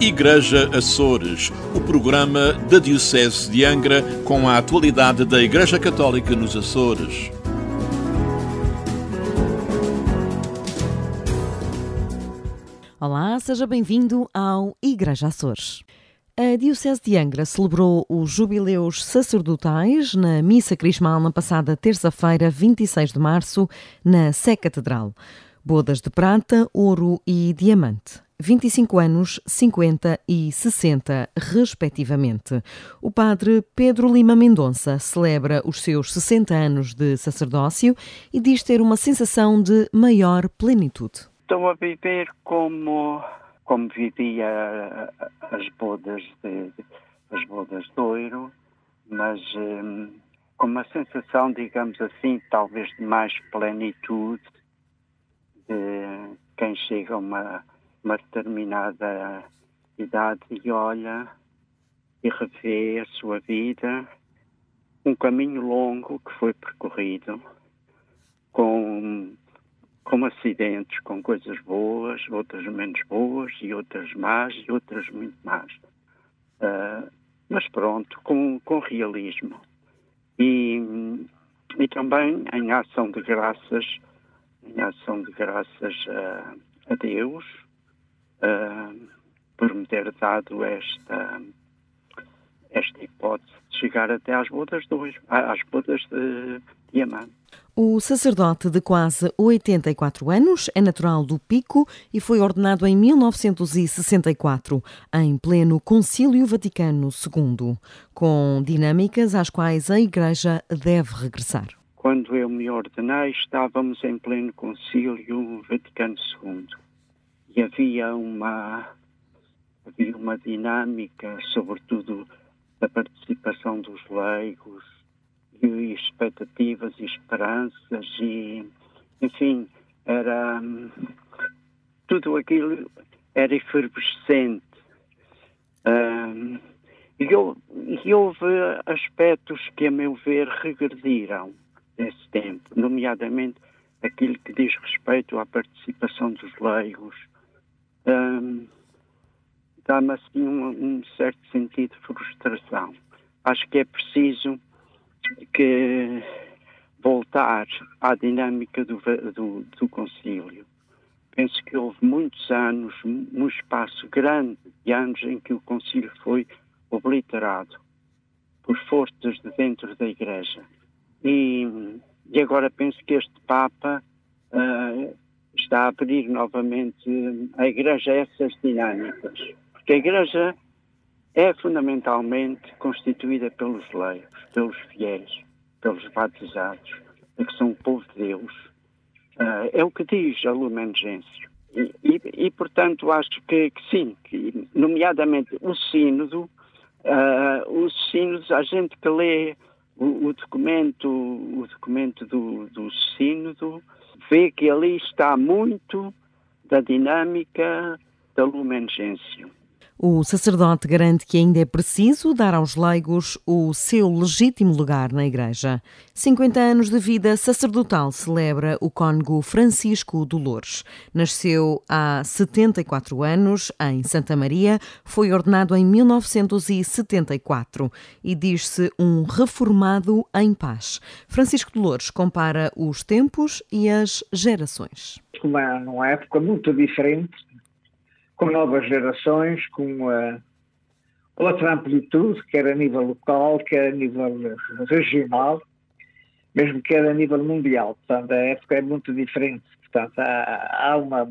Igreja Açores, o programa da Diocese de Angra com a atualidade da Igreja Católica nos Açores. Olá, seja bem-vindo ao Igreja Açores. A Diocese de Angra celebrou os jubileus sacerdotais na missa crismal na passada terça-feira, 26 de março, na Sé Catedral. Bodas de prata, ouro e diamante. 25 anos, 50 e 60, respectivamente. O padre Pedro Lima Mendonça celebra os seus 60 anos de sacerdócio e diz ter uma sensação de maior plenitude. Estou a viver como vivia as bodas de ouro, mas com uma sensação, digamos assim, talvez de mais plenitude de quem chega a uma determinada idade e olha e revê a sua vida, um caminho longo que foi percorrido com acidentes, com coisas boas, outras menos boas e outras más e outras muito más. Mas pronto, com realismo. E também em ação de graças a Deus por me ter dado esta hipótese de chegar até às bodas de ouro, às bodas de diamante. O sacerdote de quase 84 anos é natural do Pico e foi ordenado em 1964, em pleno Concílio Vaticano II, com dinâmicas às quais a Igreja deve regressar. Quando eu me ordenei, estávamos em pleno Concílio Vaticano II e havia uma dinâmica, sobretudo da participação dos leigos, e expectativas e esperanças e, enfim, tudo aquilo era efervescente. E houve aspectos que, a meu ver, regrediram nesse tempo, nomeadamente aquilo que diz respeito à participação dos leigos. Dá-me assim um certo sentido de frustração. Acho que é preciso que voltar à dinâmica do concílio. Penso que houve muitos anos, um espaço grande de anos em que o concílio foi obliterado por forças de dentro da Igreja. E agora penso que este Papa está a abrir novamente a Igreja a essas dinâmicas. Porque a Igreja é fundamentalmente constituída pelos leigos, pelos fiéis, pelos batizados, que são o povo de Deus. É o que diz a Lumen Gentium. E portanto, acho que sim, que, nomeadamente os sínodos, a gente que lê o documento do sínodo, vê que ali está muito da dinâmica da Lumen Gentium. O sacerdote garante que ainda é preciso dar aos leigos o seu legítimo lugar na Igreja. 50 anos de vida sacerdotal celebra o cônego Francisco de Loures. Nasceu há 74 anos em Santa Maria, foi ordenado em 1974 e diz-se um reformado em paz. Francisco de Loures compara os tempos e as gerações. Numa época muito diferente, com novas gerações, com outra amplitude, quer a nível local, quer a nível regional, mesmo quer a nível mundial. Portanto, a época é muito diferente. Portanto, há uma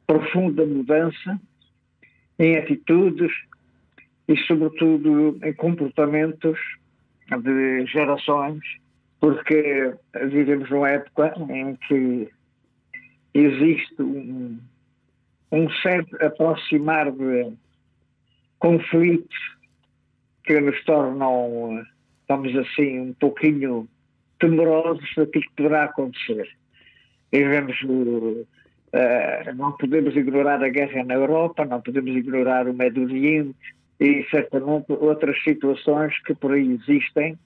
profunda mudança em atitudes e, sobretudo, em comportamentos de gerações, porque vivemos numa época em que existe um certo aproximar de conflitos que nos tornam, vamos assim, um pouquinho temerosos daquilo que poderá acontecer. E não podemos ignorar a guerra na Europa, não podemos ignorar o Médio Oriente e certamente outras situações que por aí existem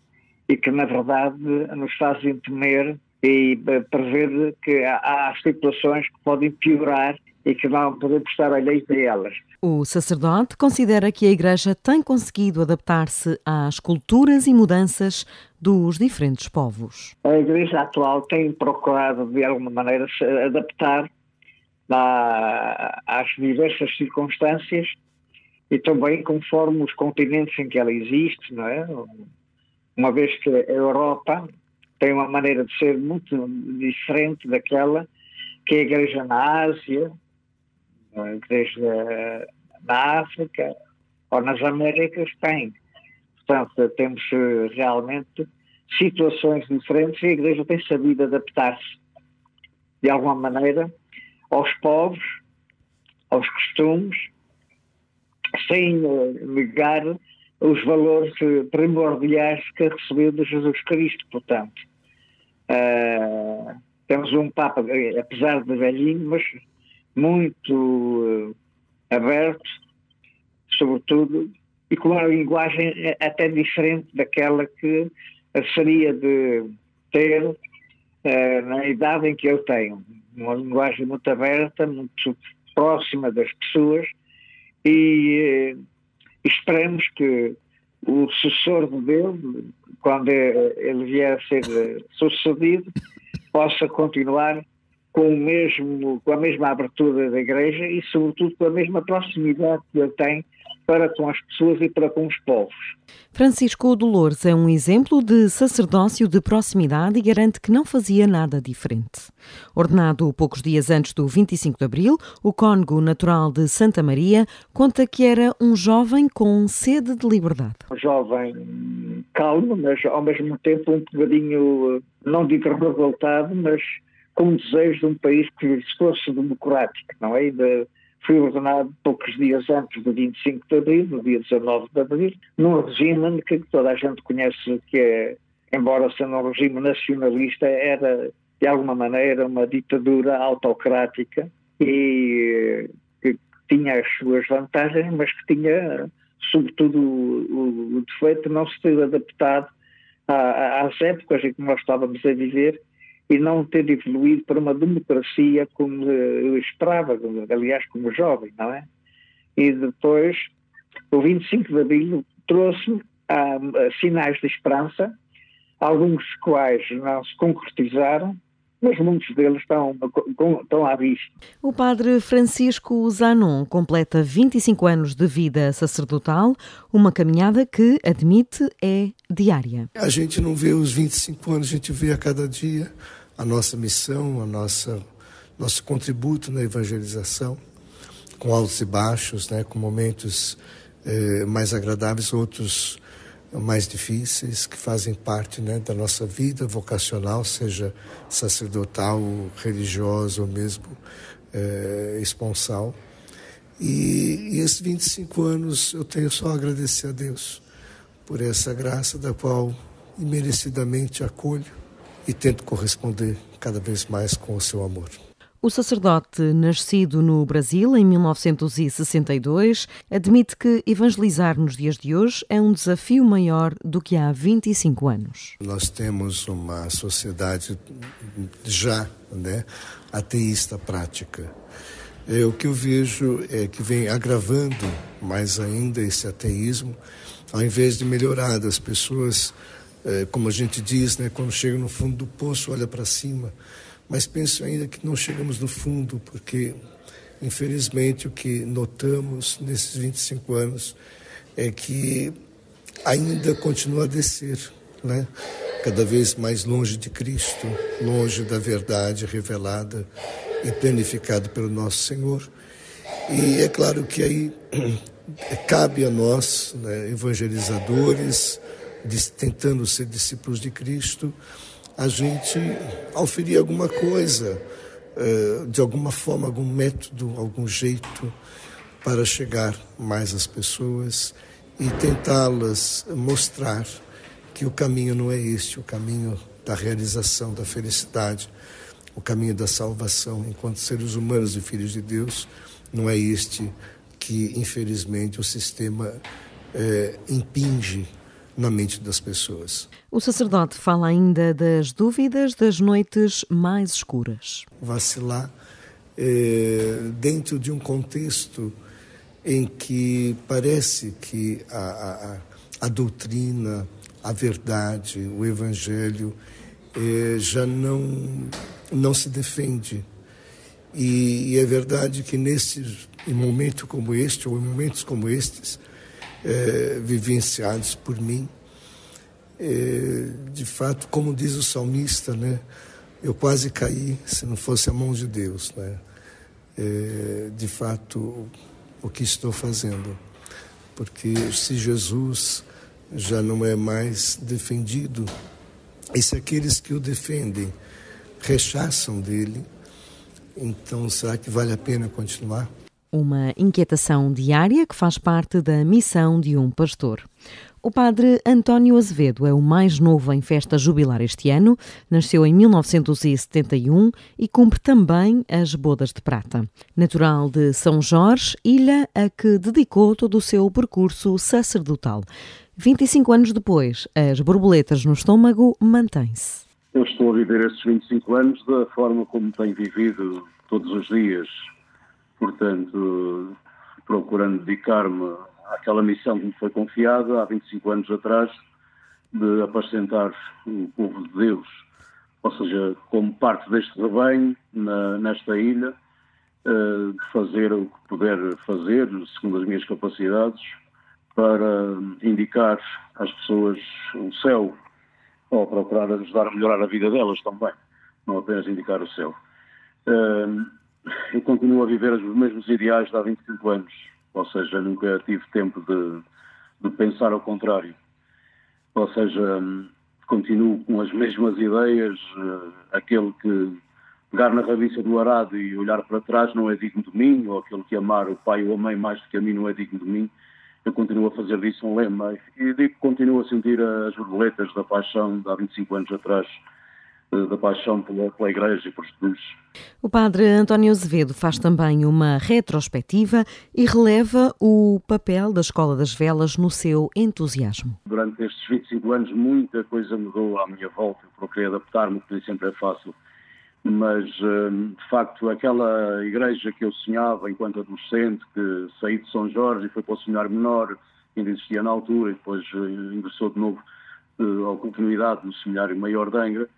e que na verdade nos fazem temer e prever que há situações que podem piorar e que não podemos estar alheios a elas. O sacerdote considera que a Igreja tem conseguido adaptar-se às culturas e mudanças dos diferentes povos. A Igreja atual tem procurado, de alguma maneira, se adaptar às diversas circunstâncias e também conforme os continentes em que ela existe, não é? Uma vez que a Europa tem uma maneira de ser muito diferente daquela que a Igreja na Ásia, a Igreja na África ou nas Américas tem. Portanto, temos realmente situações diferentes e a Igreja tem sabido adaptar-se de alguma maneira aos povos, aos costumes, sem negar os valores primordiais que recebeu de Jesus Cristo. Portanto, temos um Papa, apesar de velhinho, mas muito aberto, sobretudo, e com uma linguagem até diferente daquela que seria de ter na idade em que eu tenho. Uma linguagem muito aberta, muito próxima das pessoas, e esperamos que o sucessor de Deus, quando ele vier a ser sucedido, possa continuar com a mesma abertura da Igreja e, sobretudo, com a mesma proximidade que ele tem para com as pessoas e para com os povos. Francisco Dolores é um exemplo de sacerdócio de proximidade e garante que não fazia nada diferente. Ordenado poucos dias antes do 25 de Abril, o cônego natural de Santa Maria conta que era um jovem com sede de liberdade. Um jovem calmo, mas ao mesmo tempo um bocadinho, não digo revoltado, mas com um desejo de um país que fosse democrático, não é? Fui ordenado poucos dias antes do 25 de Abril, no dia 19 de Abril, num regime que toda a gente conhece que, embora sendo um regime nacionalista, era, de alguma maneira, uma ditadura autocrática e que tinha as suas vantagens, mas que tinha, sobretudo, o defeito de não se ter adaptado às épocas em que nós estávamos a viver e não ter evoluído para uma democracia como eu esperava, aliás, como jovem, não é? E depois, o 25 de Abril trouxe sinais de esperança, alguns dos quais não se concretizaram, mas muitos deles estão à vista. O padre Francisco Zanon completa 25 anos de vida sacerdotal, uma caminhada que, admite, é diária. A gente não vê os 25 anos, a gente vê a cada dia a nossa missão, nosso contributo na evangelização, com altos e baixos, né, com momentos mais agradáveis, outros mais difíceis, que fazem parte, né, da nossa vida vocacional, seja sacerdotal, religiosa ou mesmo esponsal. E esses 25 anos eu tenho só a agradecer a Deus por essa graça da qual imerecidamente acolho e tento corresponder cada vez mais com o seu amor. O sacerdote, nascido no Brasil em 1962, admite que evangelizar nos dias de hoje é um desafio maior do que há 25 anos. Nós temos uma sociedade já, né, ateísta prática. O que eu vejo é que vem agravando mais ainda esse ateísmo, ao invés de melhorar as pessoas, como a gente diz, né, quando chega no fundo do poço, olha para cima. Mas penso ainda que não chegamos no fundo, porque, infelizmente, o que notamos nesses 25 anos é que ainda continua a descer, né? Cada vez mais longe de Cristo, longe da verdade revelada e planificada pelo nosso Senhor. E é claro que aí cabe a nós, né, evangelizadores, tentando ser discípulos de Cristo, a gente oferir alguma coisa, de alguma forma, algum método, algum jeito para chegar mais às pessoas e tentá-las mostrar que o caminho não é este, o caminho da realização, da felicidade, o caminho da salvação enquanto seres humanos e filhos de Deus, não é este que, infelizmente, o sistema impinge na mente das pessoas. O sacerdote fala ainda das dúvidas das noites mais escuras. Vacilar dentro de um contexto em que parece que a doutrina, a verdade, o Evangelho já não se defende. E é verdade que em momentos como este, ou em momentos como estes, vivenciados por mim, de fato, como diz o salmista, né, eu quase caí se não fosse a mão de Deus, né? De fato, o que estou fazendo, porque se Jesus já não é mais defendido, e se aqueles que o defendem rechaçam dele, então será que vale a pena continuar? Uma inquietação diária que faz parte da missão de um pastor. O padre António Azevedo é o mais novo em festa jubilar este ano, nasceu em 1971 e cumpre também as bodas de prata. Natural de São Jorge, ilha a que dedicou todo o seu percurso sacerdotal. 25 anos depois, as borboletas no estômago mantêm-se. Eu estou a viver estes 25 anos da forma como tenho vivido todos os dias. Portanto, procurando dedicar-me àquela missão que me foi confiada há 25 anos atrás, de apacentar o povo de Deus, ou seja, como parte deste rebanho nesta ilha, de fazer o que puder fazer, segundo as minhas capacidades, para indicar às pessoas o céu, ou procurar ajudar a melhorar a vida delas também, não apenas indicar o céu. Eu continuo a viver os mesmos ideais de há 25 anos, ou seja, nunca tive tempo de pensar ao contrário. Ou seja, continuo com as mesmas ideias, aquele que pegar na rabiça do arado e olhar para trás não é digno de mim, ou aquele que amar o pai ou a mãe mais do que a mim não é digno de mim. Eu continuo a fazer disso um lema e digo que continuo a sentir as borboletas da paixão de há 25 anos atrás, da paixão pela Igreja e por Jesus. O padre António Azevedo faz também uma retrospectiva e releva o papel da Escola das Velas no seu entusiasmo. Durante estes 25 anos muita coisa mudou à minha volta. Eu procurei adaptar-me, que nem sempre é fácil. Mas, de facto, aquela igreja que eu sonhava enquanto adolescente, que saí de São Jorge e foi para o Seminário Menor, que ainda existia na altura, e depois ingressou de novo à continuidade no Seminário Maior de Angra,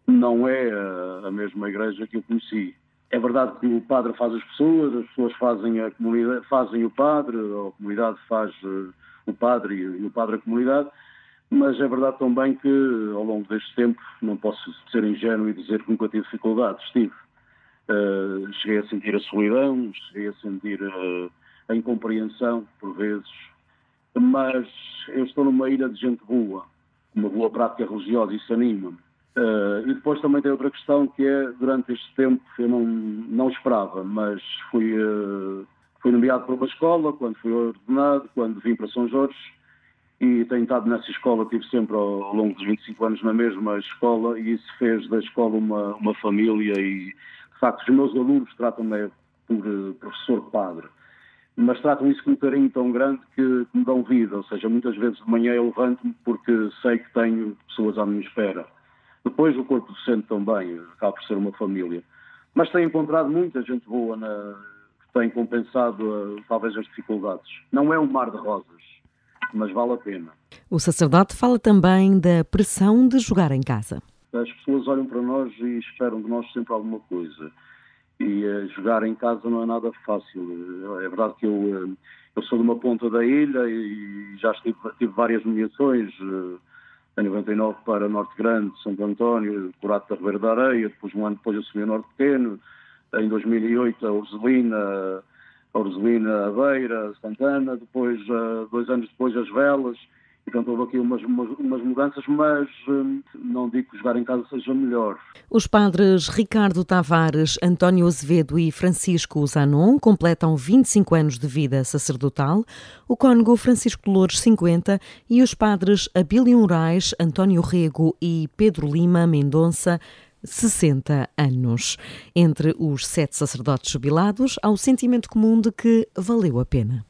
não é a mesma igreja que eu conheci. É verdade que o padre faz as pessoas fazem a comunidade, fazem o padre, a comunidade faz o padre e o padre a comunidade, mas é verdade também que ao longo deste tempo não posso ser ingênuo e dizer que nunca tive dificuldades. Cheguei a sentir a solidão, cheguei a sentir a incompreensão por vezes, mas eu estou numa ilha de gente boa, uma boa prática religiosa, isso anima-me. E depois também tem outra questão que é, durante este tempo, eu não esperava, mas fui nomeado para uma escola, quando fui ordenado, quando vim para São Jorge, e tenho estado nessa escola, estive sempre ao longo dos 25 anos na mesma escola, e isso fez da escola uma família, e de facto os meus alunos tratam-me por professor padre, mas tratam isso com um carinho tão grande que me dão vida, ou seja, muitas vezes de manhã eu levanto-me porque sei que tenho pessoas à minha espera. Depois o corpo docente também, acaba por ser uma família. Mas tenho encontrado muita gente boa que tem compensado talvez as dificuldades. Não é um mar de rosas, mas vale a pena. O sacerdote fala também da pressão de jogar em casa. As pessoas olham para nós e esperam de nós sempre alguma coisa. E jogar em casa não é nada fácil. É verdade que eu sou de uma ponta da ilha e já tive várias nomeações. Em 99 para Norte Grande, Santo António, Curato da Ribeira da Areia, depois um ano depois assumi o Norte Pequeno, em 2008 a Orzelina, a Beira, Santana, depois 2 anos depois as Velas, e portanto houve aqui umas mudanças, mas não digo que jogar em casa seja melhor. Os padres Ricardo Tavares, António Azevedo e Francisco Zanon completam 25 anos de vida sacerdotal, o cônego Francisco Loures 50 e os padres Abílio Moraes, António Rego e Pedro Lima Mendonça 60 anos. Entre os 7 sacerdotes jubilados, há o sentimento comum de que valeu a pena.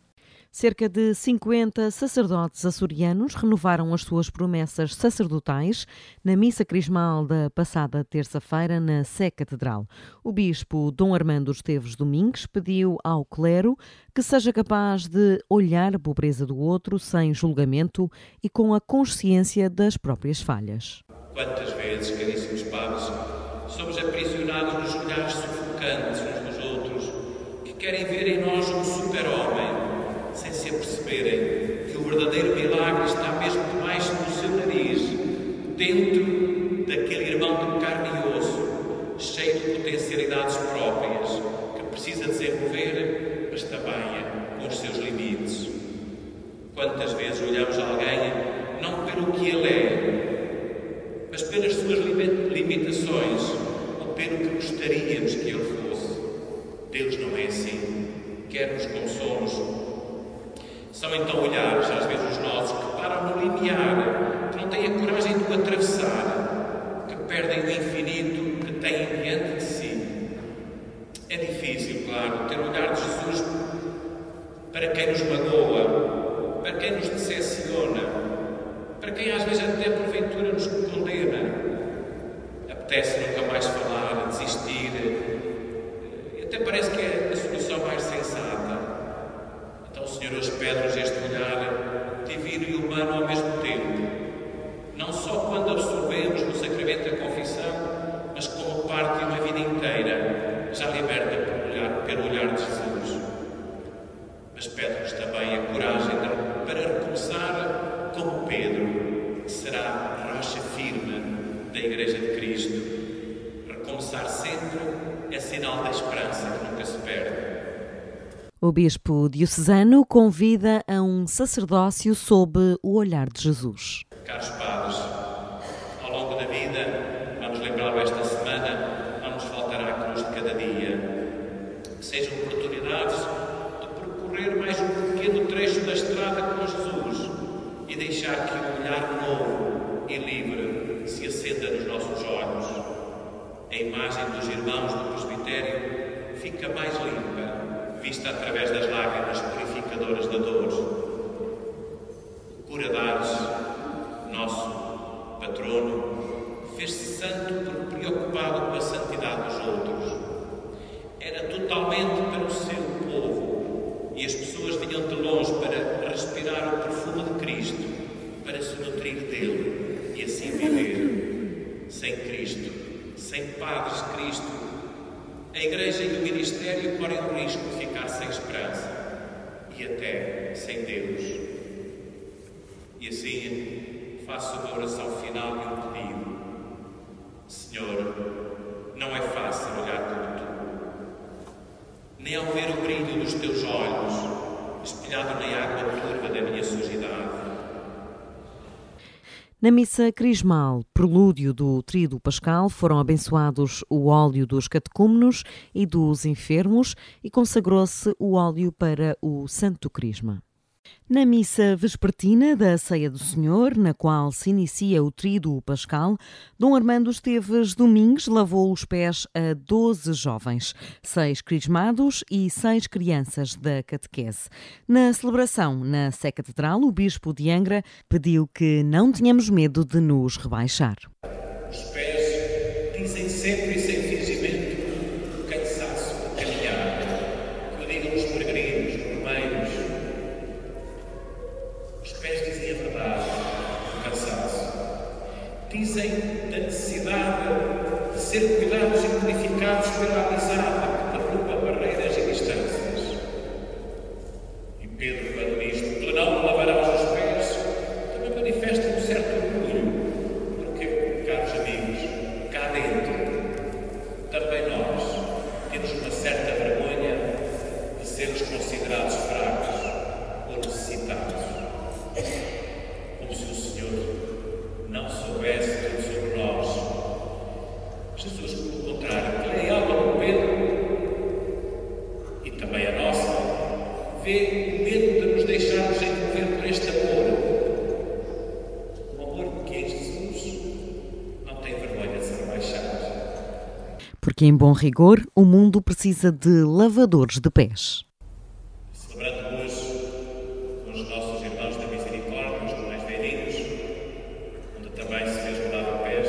Cerca de 50 sacerdotes açorianos renovaram as suas promessas sacerdotais na missa crismal da passada terça-feira na Sé Catedral. O bispo Dom Armando Esteves Domingues pediu ao clero que seja capaz de olhar a pobreza do outro sem julgamento e com a consciência das próprias falhas. Quantas vezes, caríssimos padres, somos aprisionados nos olhares sufocantes uns dos outros que querem ver em nós um super-homem, sem se aperceberem que o verdadeiro milagre está mesmo debaixo do seu nariz, dentro daquele irmão de carne e osso, cheio de potencialidades próprias, que precisa desenvolver, mas também com os seus limites. Quantas vezes olhamos alguém não pelo que ele é, mas pelas suas limitações, ou pelo que gostaríamos que ele fosse. Deus não é assim, quer-nos como somos. São então olhares, às vezes os nossos, que param no limiar, que não têm a coragem de o atravessar, que perdem o infinito que têm diante de si. É difícil, claro, ter o olhar de Jesus para quem nos magoa, para quem nos decepciona, para quem às vezes até porventura nos condena. Apetece nunca mais falar, desistir, até parece que é a solução mais sensata. Então o Senhor hoje pede-nos este olhar divino e humano ao mesmo tempo, não só quando absorvemos no sacramento da confissão, mas como parte de uma vida inteira, já liberta pelo olhar de Jesus. Mas pede-nos também a coragem para recomeçar como Pedro, que será a rocha firme da Igreja de Cristo. Recomeçar sempre é sinal da esperança que nunca se perde. O bispo diocesano convida a um sacerdócio sob o olhar de Jesus. Caros padres, ao longo da vida, vamos lembrar esta semana, não nos faltará a cruz de cada dia. Que sejam oportunidades de percorrer mais um pequeno trecho da estrada com Jesus e deixar que um olhar novo e livre se acenda nos nossos olhos. A imagem dos irmãos do presbitério fica mais limpa, vista através das lágrimas purificadoras da dor. O cura d'Ars, nosso patrono, fez-se santo por preocupado com a santidade dos outros. Era totalmente para o seu povo e as pessoas vinham de longe para respirar o perfume de Cristo, para se nutrir dele e assim viver. Sem Cristo, sem padres de Cristo, a Igreja e o Ministério correm o risco de ficar sem esperança e até sem Deus. E assim, faço uma oração final e um pedido. Senhor, não é fácil olhar como Tu, nem ao ver o brilho dos Teus olhos, espelhado na água turva da minha sujidade. Na missa crismal, prelúdio do Tríduo Pascal, foram abençoados o óleo dos catecúmenos e dos enfermos e consagrou-se o óleo para o Santo Crisma. Na missa vespertina da Ceia do Senhor, na qual se inicia o Tríduo Pascal, Dom Armando Esteves Domingues lavou os pés a 12 jovens, 6 crismados e 6 crianças da catequese. Na celebração na Sé Catedral, o bispo de Angra pediu que não tenhamos medo de nos rebaixar. Os pés dizem sempre e sem fingimento cansaço de caminhar, que o digam os peregrinos, os romeiros. Os pés dizem a verdade, o cansaço. Dizem da necessidade de ser cuidados e purificados pela amizade que derruba barreiras e distâncias. E Pedro, quando diz que não lavarás os pés, também manifesta um certo orgulho, porque, caros amigos, cá dentro, também nós temos uma certa vergonha de sermos considerados fracos ou necessitados. Como se o Senhor não soubesse tudo sobre nós. Jesus, pelo contrário, que é a alma do Pedro e também a nossa, vê o medo de nos deixarmos envolver por este amor. Um amor que em Jesus não tem vergonha de se rebaixar. Porque, em bom rigor, o mundo precisa de lavadores de pés. Celebrando hoje os nossos irmãos da Misericórdia, os mais velhinhos, onde também se fez o lava-pés,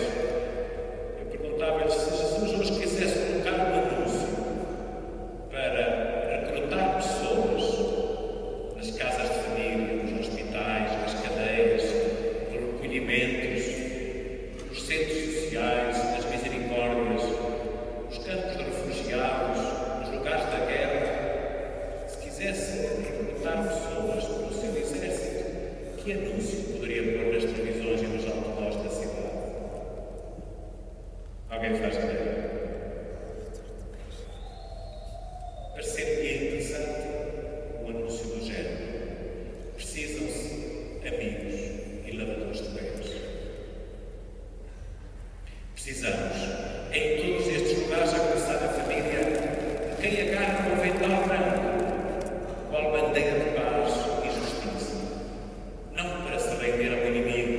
eu perguntava-lhes se Jesus hoje quisesse colocar um anúncio para recrutar pessoas nas casas de família, nos hospitais, nas cadeias, nos recolhimentos, nos centros sociais, nas misericórdias, nos campos de refugiados, nos lugares da guerra. Se quisesse recrutar pessoas para o seu exército, que anúncio poderia pôr nas televisões e nos outdoors da cidade? Alguém faz ideia? Parecia-me interessante o anúncio do género. Precisam-se amigos e lavadores de pés. Precisamos, em todos estes lugares, a começar da família, de quem agarra o avental branco, qual bandeira de paz e justiça. Não para se render ao inimigo,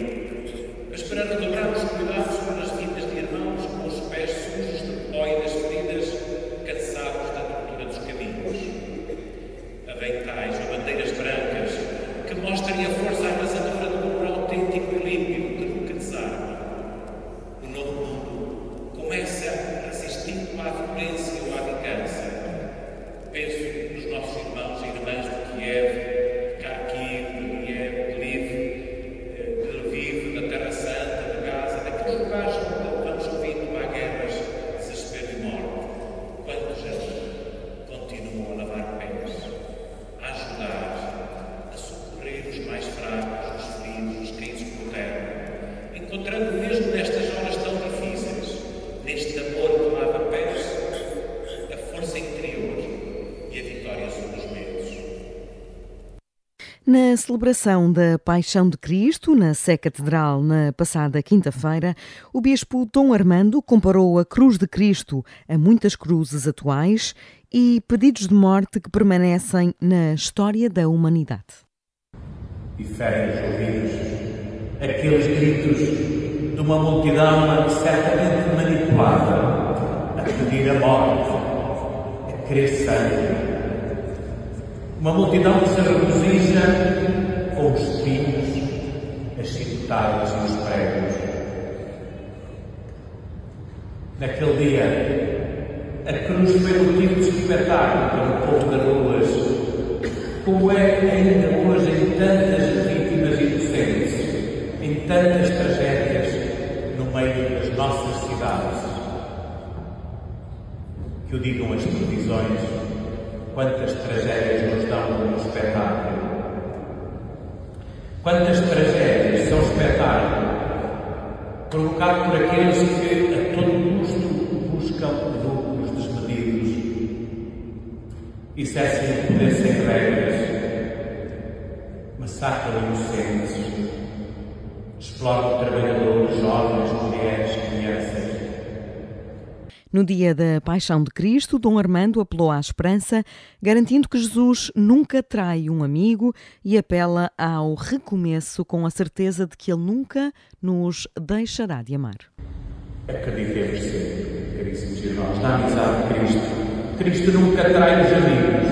mas para redobrar os cuidados com as vidas de irmãos com os pés sujos de pó e das feridas, cansados da tortura dos caminhos. Aventais ou bandeiras brancas que mostrem a força arrasadora do amor autêntico e límpido que nunca desarma. O novo mundo começa resistindo à violência ou à vingança. Penso nos nossos irmãos e irmãs de Kiev, de Kharkiv, de Lviv, de Lviv, da Terra Santa, de Gaza, daqueles lugares onde vamos ouvindo há guerras, desespero e morte. Quantos já continuam a lavar pés, a ajudar, a socorrer os mais fracos, os feridos, os caídos por terra, encontrando mesmo nestas horas tão difíceis, neste amor que lava pés, a força interior e a vitória sobre os medos. Na celebração da Paixão de Cristo, na Sé Catedral, na passada quinta-feira, o bispo Dom Armando comparou a cruz de Cristo a muitas cruzes atuais e pedidos de morte que permanecem na história da humanidade. E ferem os ouvidos aqueles gritos de uma multidão certamente manipulada a pedir a morte, a querer sangue. Uma multidão que se regozija com os espinhos, as chicotadas e os pregos. Naquele dia, a cruz foi motivo de espetáculo pelo povo das ruas, como é ainda hoje em tantas vítimas inocentes, em tantas tragédias no meio das nossas cidades. Que o digam as televisões, quantas tragédias nos dão como espetáculo. Quantas tragédias são espetáculo provocado por aqueles que a todo custo buscam lucros desmedidos, exercem poder sem regras, massacram inocentes, exploram trabalhadores, jovens, mulheres, crianças. No dia da Paixão de Cristo, Dom Armando apelou à esperança, garantindo que Jesus nunca trai um amigo e apela ao recomeço com a certeza de que Ele nunca nos deixará de amar. Acreditemos sempre, caríssimos irmãos, na amizade de Cristo. Cristo nunca trai os amigos,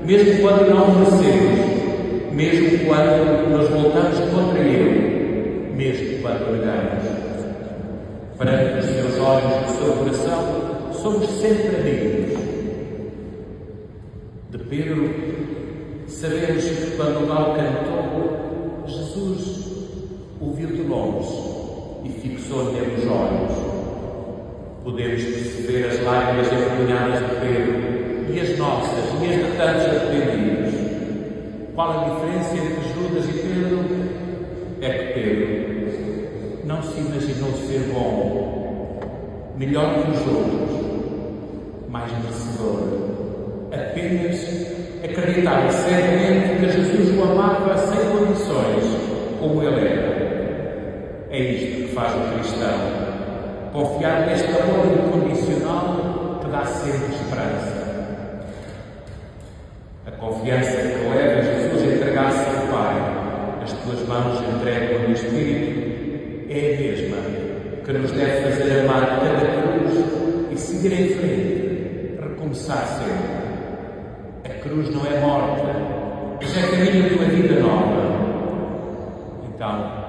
mesmo quando não merecemos, mesmo quando nos voltamos contra Ele, mesmo quando negamos. Perante os seus olhos, o seu coração, somos sempre amigos. De Pedro, sabemos que quando o galo cantou, Jesus o viu de longe e fixou nele os olhos. Podemos perceber as lágrimas envergonhadas de Pedro e as nossas e as de tantos arrependidos. Qual a diferença entre Judas e Pedro? É que Pedro não se imaginou ser bom, melhor que os outros, mais merecedor. Apenas acreditava cegamente que Jesus o amava sem condições, como ele era. É isto que faz o cristão, confiar neste amor incondicional que dá sempre esperança. A confiança que leva Jesus a entregar-se ao Pai, as tuas mãos entregam no Espírito, é a mesma que nos deve fazer amar cada cruz e seguir em frente, recomeçar sempre. A cruz não é morta, que é caminho de uma vida nova. Então,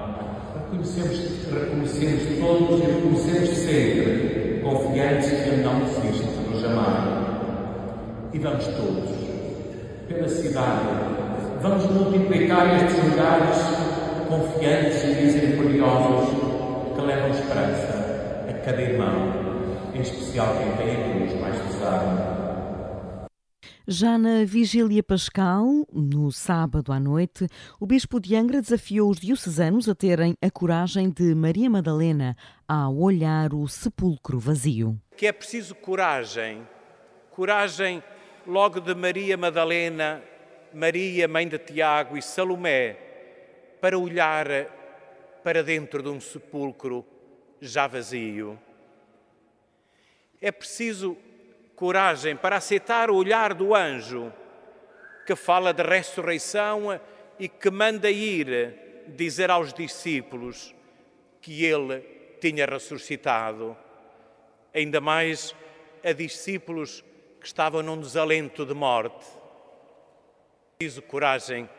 reconhecemos todos e reconhecemos sempre, confiantes que Ele não desiste de nos amar. E vamos todos, pela cidade, vamos multiplicar estes lugares confiantes e misericordiosos que levam esperança a cada irmão, em especial quem tem a cruz mais pesada. Já na Vigília Pascal, no sábado à noite, o Bispo de Angra desafiou os diocesanos a terem a coragem de Maria Madalena ao olhar o sepulcro vazio. Que é preciso coragem logo de Maria Madalena, Maria, mãe de Tiago e Salomé, para olhar para dentro de um sepulcro já vazio. É preciso coragem para aceitar o olhar do anjo que fala de ressurreição e que manda ir dizer aos discípulos que ele tinha ressuscitado. Ainda mais a discípulos que estavam num desalento de morte. Preciso coragem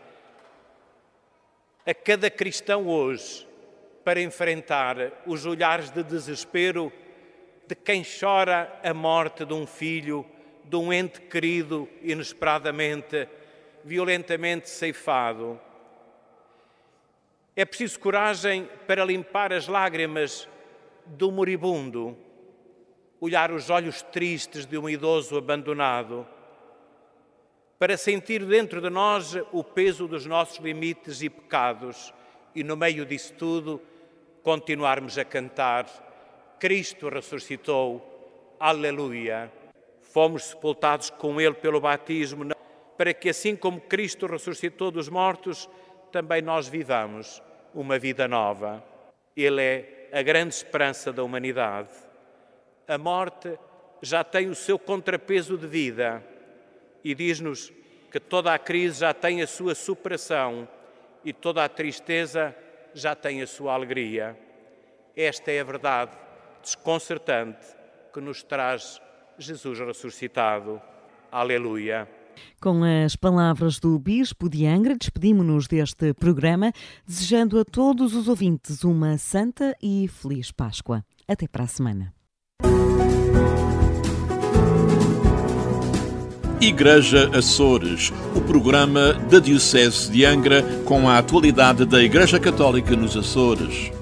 a cada cristão hoje para enfrentar os olhares de desespero de quem chora a morte de um filho, de um ente querido, inesperadamente, violentamente ceifado. É preciso coragem para limpar as lágrimas do moribundo, olhar os olhos tristes de um idoso abandonado, para sentir dentro de nós o peso dos nossos limites e pecados e, no meio disso tudo, continuarmos a cantar: Cristo ressuscitou, aleluia. Fomos sepultados com Ele pelo batismo, para que assim como Cristo ressuscitou dos mortos, também nós vivamos uma vida nova. Ele é a grande esperança da humanidade. A morte já tem o seu contrapeso de vida e diz-nos que toda a crise já tem a sua superação e toda a tristeza já tem a sua alegria. Esta é a verdade desconcertante que nos traz Jesus ressuscitado. Aleluia. Com as palavras do Bispo de Angra, despedimos-nos deste programa, desejando a todos os ouvintes uma santa e feliz Páscoa. Até para a semana. Igreja Açores, o programa da Diocese de Angra com a atualidade da Igreja Católica nos Açores.